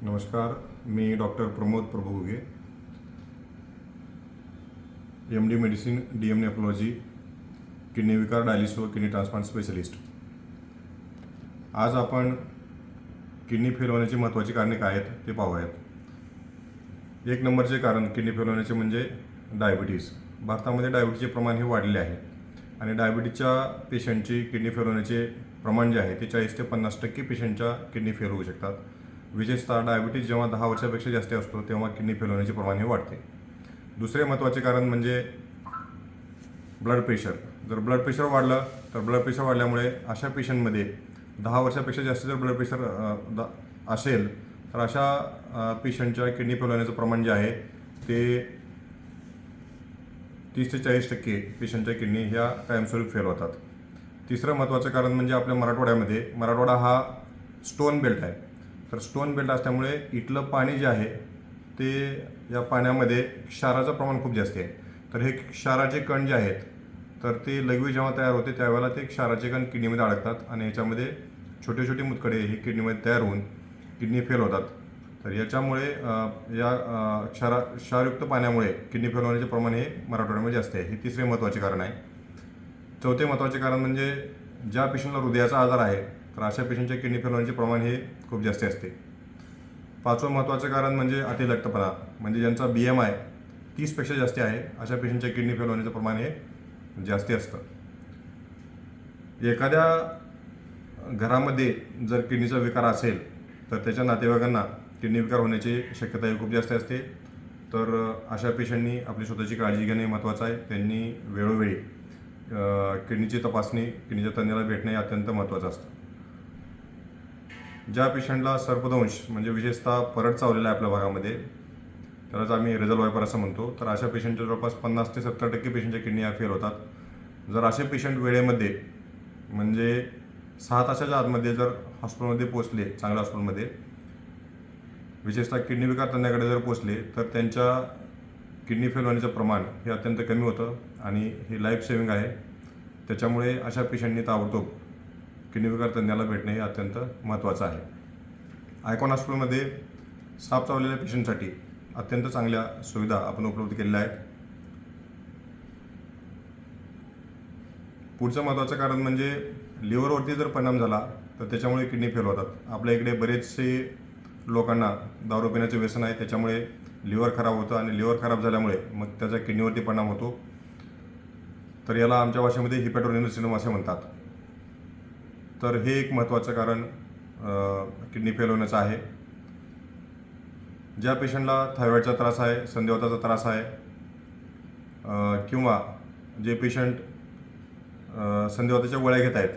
नमस्कार, मी doctor Pramod Prabhuge, MD medicine, DM nephrology, kidney विकार, डायलिसिस व किडनी ट्रान्सप्लांट स्पेशलिस्ट. आज आपण किडनी फेल होण्याची महत्त्वाची कारणे काय आहेत ते पाहूयात. एक नंबरचे कारण किडनी फेल होण्याचे म्हणजे डायबिटीज. भारतामध्ये डायबिटीजचे प्रमाण हे वाढले आहे आणि डायबिटीजच्या पेशंटची किडनी फेल होण्याचे प्रमाण जे आहे ते 40 ते 50% पेशंटच्या किडनी फेल होऊ शकतात. विशेषतः डायबिटीज जेव्हा 10 वर्षापेक्षा जास्त असतो तेव्हा किडनी फेल होण्याचे प्रमाण हे वाढते. दुसरे महत्त्वाचे कारण म्हणजे ब्लड प्रेशर. जर ब्लड प्रेशर वाढलं तर ब्लड प्रेशर वाढल्यामुळे अशा पेशंटमध्ये 10 वर्षापेक्षा जास्त जर ब्लड प्रेशर असेल तर अशा पेशंटच्या किडनी फेल होण्याचं प्रमाण जे आहे ते 30 ते 40% पेशंटच्या किडनी ह्या कायमस्वरूपी फेल होतात. तिसरं महत्त्वाचं कारण म्हणजे आपल्या मराठवाडा हा स्टोन बेल्ट आहे. तर स्टोन बेल्ट असल्यामुळे इथलं पाणी जे आहे ते या पाण्यामध्ये क्षाराचं प्रमाण खूप जास्त आहे. तर हे क्षाराचे कण जे आहेत तर ते लघवी जेव्हा तयार होते त्यावेळेला ते क्षाराचे कण किडनीमध्ये अडकतात आणि याच्यामध्ये छोटे छोटे मुतखडे हे किडनीमध्ये तयार होऊन किडनी फेल होतात. तर याच्यामुळे या क्षारयुक्त पाण्यामुळे किडनी फेल होण्याचे प्रमाण हे मराठवाड्यामध्ये जास्त आहे. हे तिसरे महत्त्वाचे कारण आहे. चौथे महत्त्वाचे कारण म्हणजे ज्या पेशंटला हृदयाचा आजार आहे तर अशा पेशंटच्या किडनी फेल होण्याचे प्रमाण हे खूप जास्त असते. पाचवं महत्त्वाचं कारण म्हणजे अतिरक्तपणा, म्हणजे ज्यांचा BMI 30पेक्षा जास्त आहे अशा पेशंटच्या किडनी फेल होण्याचं प्रमाण हे जास्ती असतं. एखाद्या घरामध्ये जर किडनीचा विकार असेल तर त्याच्या नातेवाईकांना किडनी विकार होण्याची शक्यता ही खूप जास्त असते. तर अशा पेशंटनी आपली स्वतःची काळजी घेणे महत्त्वाचं आहे. त्यांनी वेळोवेळी किडनीची तपासणी किडनीच्या तज्ञाला भेटणे हे अत्यंत महत्त्वाचं असतं. ज्या पेशंटला सर्पदंश म्हणजे विशेषतः परड चावलेला आहे आपल्या भागामध्ये त्यालाच आम्ही रेजल वायपर असं म्हणतो, तर अशा पेशंटच्या जवळपास 50 ते 70% पेशंटच्या किडनी ह्या फेल होतात. जर असे पेशंट वेळेमध्ये म्हणजे 6 तासाच्या आतमध्ये जर हॉस्पिटलमध्ये पोचले, चांगल्या हॉस्पिटलमध्ये विशेषतः किडनी विकार तज्ञाकडे जर पोचले तर त्यांच्या किडनी फेल होण्याचं प्रमाण हे अत्यंत कमी होतं आणि हे लाईफ सेविंग आहे. त्याच्यामुळे अशा पेशंटनी ताबडतोब किडनी विकार तज्ञाला भेटणे हे अत्यंत महत्त्वाचं आहे. आयकॉन हॉस्पिटलमध्ये साप चावलेल्या पेशंटसाठी अत्यंत चांगल्या सुविधा आपण उपलब्ध केलेल्या आहेत. पुढचं महत्त्वाचं कारण म्हणजे लिव्हरवरती जर परिणाम झाला तर त्याच्यामुळे किडनी फेल होतात. आपल्या इकडे बरेचसे लोकांना दारू पिण्याचे व्यसन आहे, त्याच्यामुळे लिव्हर खराब होतं आणि लिव्हर खराब झाल्यामुळे मग त्याचा किडनीवरती परिणाम होतो. तर याला आमच्या भाषेमध्ये हिपॅटोरेनल सिंड्रोम असे म्हणतात. तर हे एक महत्त्वाचं कारण किडनी फेल होण्याचं आहे. ज्या पेशंटला थायरॉईडचा त्रास आहे, संधिवाताचा त्रास आहे किंवा जे पेशंट संधिवाताच्या गोळ्या घेत आहेत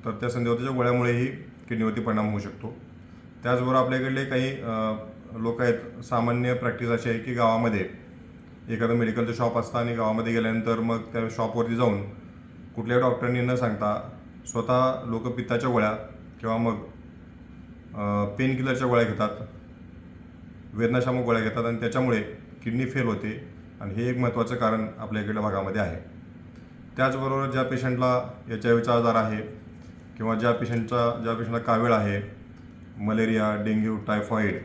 तर त्या संधिवाताच्या गोळ्यामुळेही किडनीवरती परिणाम होऊ शकतो. त्याचबरोबर आपल्याकडले काही लोक आहेत, सामान्य प्रॅक्टिस अशी आहे की गावामध्ये एखादं मेडिकलचं शॉप असतं आणि गावामध्ये गेल्यानंतर मग त्या शॉपवरती जाऊन कुठल्याही डॉक्टरांनी न सांगता स्वतः लोक पित्ताच्या गोळ्या किंवा मग पेन किलरच्या गोळ्या घेतात, वेदनाशामक गोळ्या घेतात आणि त्याच्यामुळे किडनी फेल होते आणि हे एक महत्त्वाचं कारण आपल्या इकडल्या भागामध्ये आहे. त्याचबरोबर ज्या पेशंटला HIV आजार आहे किंवा ज्या पेशंटला कावीळ आहे, मलेरिया, डेंग्यू, टायफॉईड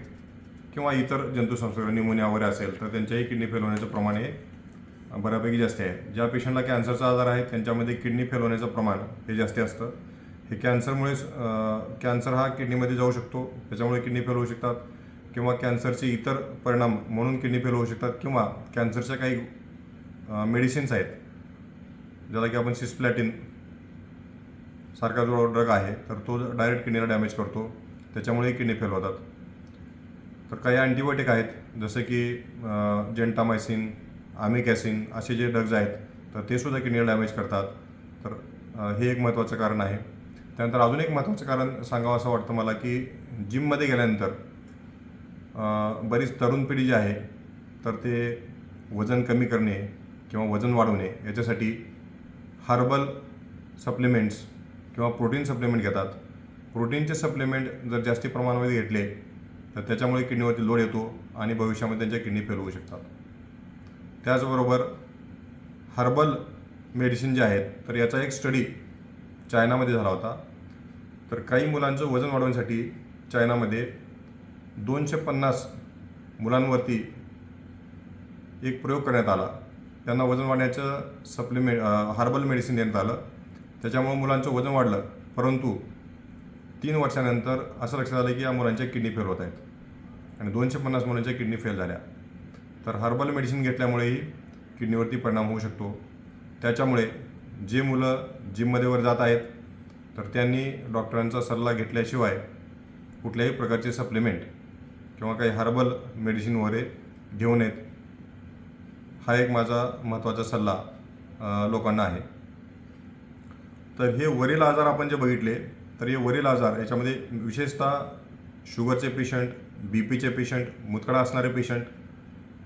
किंवा इतर जंतुसंसर्ग, निमोनिया वगैरे असेल तर त्यांच्याही किडनी फेल होण्याचं प्रमाण हे बऱ्यापैकी जास्त आहे. ज्या पेशंटला कॅन्सरचा आजार आहे त्यांच्यामध्ये किडनी फेल होण्याचं प्रमाण हे जास्त असतं. हे कॅन्सरमुळेच कॅन्सर हा किडनीमध्ये जाऊ शकतो, त्याच्यामुळे किडनी फेल होऊ शकतात किंवा कॅन्सरचे इतर परिणाम म्हणून किडनी फेल होऊ शकतात किंवा कॅन्सरच्या काही मेडिसिन्स आहेत ज्याला की आपण सिस्प्लॅटिन सारखा जो ड्रग आहे तर तो डायरेक्ट किडनीला डॅमेज करतो, त्याच्यामुळे किडनी फेल होतात. तर काही अँटीबायोटिक आहेत जसं की जेंटामायसिन, आमिकॅसिन असे जे ड्रग्ज आहेत तर ते सुद्धा किडनीला डॅमेज करतात. तर हे एक महत्त्वाचं कारण आहे. त्यानंतर अजून एक महत्त्वाचं कारण सांगावं असं वाटतं मला की जिममध्ये गेल्यानंतर बरीच तरुण पिढी जी आहे तर ते वजन कमी करणे किंवा वजन वाढवणे याच्यासाठी हर्बल सप्लिमेंट्स किंवा प्रोटीन सप्लिमेंट घेतात. प्रोटीनचे सप्लिमेंट जर जास्ती प्रमाणामध्ये घेतले तर त्याच्यामुळे किडनीवरती लोड येतो आणि भविष्यामध्ये त्यांच्या किडनी फेल होऊ शकतात. त्याचबरोबर हर्बल मेडिसिन जे आहेत तर याचा एक स्टडी चायनामध्ये झाला होता. तर काही मुलांचं वजन वाढवण्यासाठी चायनामध्ये 250 मुलांवरती एक प्रयोग करण्यात आला. त्यांना वजन वाढण्याचं हर्बल मेडिसिन देण्यात आलं. त्याच्यामुळे मुलांचं वजन वाढलं, परंतु 3 वर्षानंतर असं लक्षात आलं की या मुलांच्या किडनी फेल होत आहेत आणि 250 मुलांच्या किडनी फेल झाल्या. तर हर्बल मेडिसिन घेतल्यामुळेही किडनीवरती परिणाम होऊ शकतो. त्याच्यामुळे जे मुलं जिममध्ये वर जात आहेत तर त्यांनी डॉक्टरांचा सल्ला घेतल्याशिवाय कुठल्याही प्रकारचे सप्लिमेंट किंवा काही हर्बल मेडिसिन वगैरे घेऊ नयेत. हा एक माझा महत्त्वाचा सल्ला लोकांना आहे. तर हे वरील आजार आपण जे बघितले, तर हे वरील आजार याच्यामध्ये विशेषतः शुगरचे पेशंट, BPचे पेशंट, मुतखडा असणारे पेशंट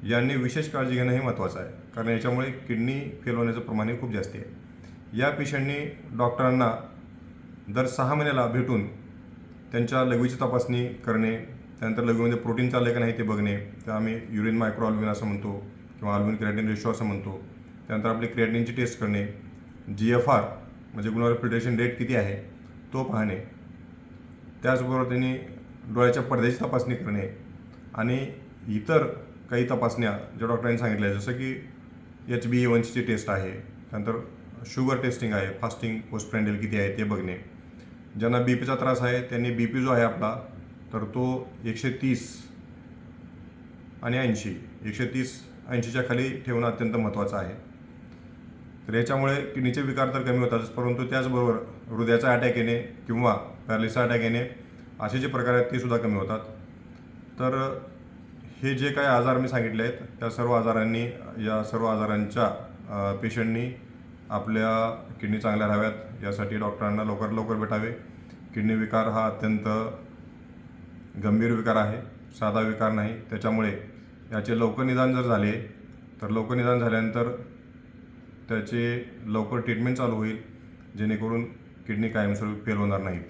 यांनी विशेष काळजी घेणं हे महत्त्वाचं आहे, कारण याच्यामुळे किडनी फेल होण्याचं प्रमाण खूप जास्त आहे. या पेशंटनी डॉक्टरांना दर 6 महिन्याला भेटून त्यांच्या लघवीची तपासणी करणे, त्यानंतर लघवीमध्ये प्रोटीन चाललं का नाही ते बघणे, तर आम्ही युरिन मायक्रो अल्ब्युमिन असं म्हणतो किंवा अल्ब्युमिन क्रिएटिन रेशो असं म्हणतो. त्यानंतर आपली क्रिएटिनची टेस्ट करणे, GFR म्हणजे ग्लोमेरुलर फिल्ट्रेशन रेट किती आहे तो पाहणे. त्याचबरोबर त्यांनी डोळ्याच्या पडद्याची तपासणी करणे आणि इतर काही तपासण्या ज्या डॉक्टरांनी सांगितल्या, जसं की HbA1cची टेस्ट आहे, त्यानंतर शुगर टेस्टिंग आहे, फास्टिंग पोस्टप्रँडियल किती आहे ते बघणे. ज्यांना BPचा त्रास आहे त्यांनी BP जो आहे आपला तर तो 130 आणि 80, 130-80च्या खाली ठेवणं अत्यंत महत्त्वाचं आहे. तर याच्यामुळे किडनीचे विकार तर कमी होतातच, परंतु त्याचबरोबर हृदयाचा अटॅक येणे किंवा पॅरालिसचा अटॅक येणे असे जे प्रकार आहेत ते सुद्धा कमी होतात. तर हे जे काही आजार मी सांगितले आहेत त्या सर्व आजारांच्या पेशंटनी आपल्या किडनी चांगल्या राहाव्यात यासाठी डॉक्टरांना लवकरात लवकर भेटावे. किडनी विकार हा अत्यंत गंभीर विकार आहे, साधा विकार नाही. त्याच्यामुळे याचे लवकर निदान जर झाले तर लवकर निदान झाल्यानंतर त्याचे लवकर ट्रीटमेंट चालू होईल, जेणेकरून किडनी कायमस्वरूपी फेल होणार नाहीत.